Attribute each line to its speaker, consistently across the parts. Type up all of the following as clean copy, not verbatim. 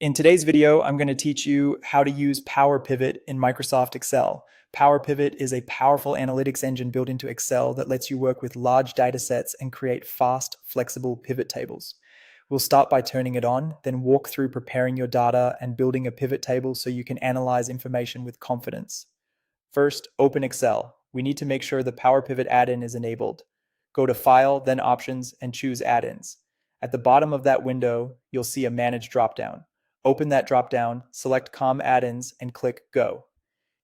Speaker 1: In today's video, I'm going to teach you how to use powerpivot in Microsoft Excel. Powerpivot is a powerful analytics engine built into Excel that lets you work with large data sets and create fast, flexible pivot tables. We'll start by turning it on, then walk through preparing your data and building a pivot table so you can analyze information with confidence. First, open Excel. We need to make sure the powerpivot add-in is enabled. Go to File, then Options, and choose Add-ins. At the bottom of that window, you'll see a Manage dropdown. Open that dropdown, select COM Add-ins, and click Go.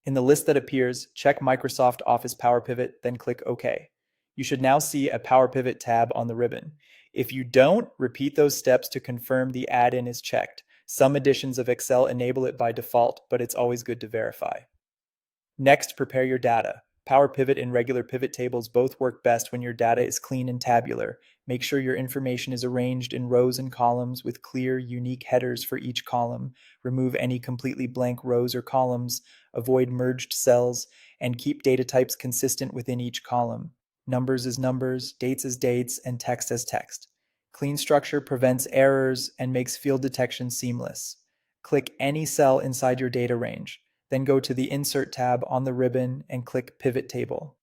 Speaker 1: In the list that appears, check Microsoft Office powerpivot, then click OK. You should now see a powerpivot tab on the ribbon. If you don't, repeat those steps to confirm the add-in is checked. Some editions of Excel enable it by default, but it's always good to verify. Next, prepare your data. PowerPivot and regular pivot tables both work best when your data is clean and tabular. Make sure your information is arranged in rows and columns with clear, unique headers for each column. Remove any completely blank rows or columns. Avoid merged cells, and keep data types consistent within each column. Numbers as numbers, dates as dates, and text as text. Clean structure prevents errors and makes field detection seamless. Click any cell inside your data range. Then go to the Insert tab on the ribbon and click Pivot Table.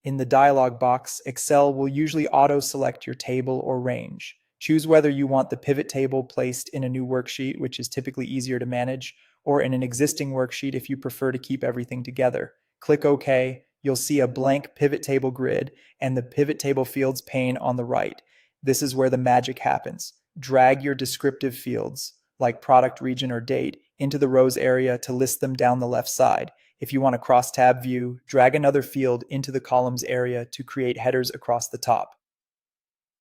Speaker 1: In the dialog box, Excel will usually auto-select your table or range. Choose whether you want the pivot table placed in a new worksheet, which is typically easier to manage, or in an existing worksheet if you prefer to keep everything together. Click OK. You'll see a blank pivot table grid and the pivot table fields pane on the right. This is where the magic happens. Drag your descriptive fields, like product, region, or date, into the rows area to list them down the left side. If you want a cross-tab view, drag another field into the columns area to create headers across the top.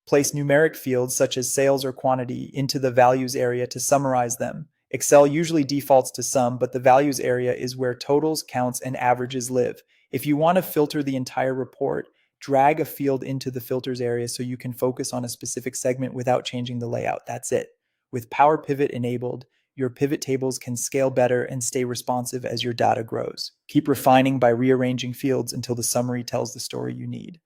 Speaker 1: Place numeric fields such as sales or quantity into the values area to summarize them. Excel usually defaults to sum, but the values area is where totals, counts, and averages live. If you want to filter the entire report, drag a field into the filters area so you can focus on a specific segment without changing the layout. That's it. With Power Pivot enabled, your pivot tables can scale better and stay responsive as your data grows. Keep refining by rearranging fields until the summary tells the story you need.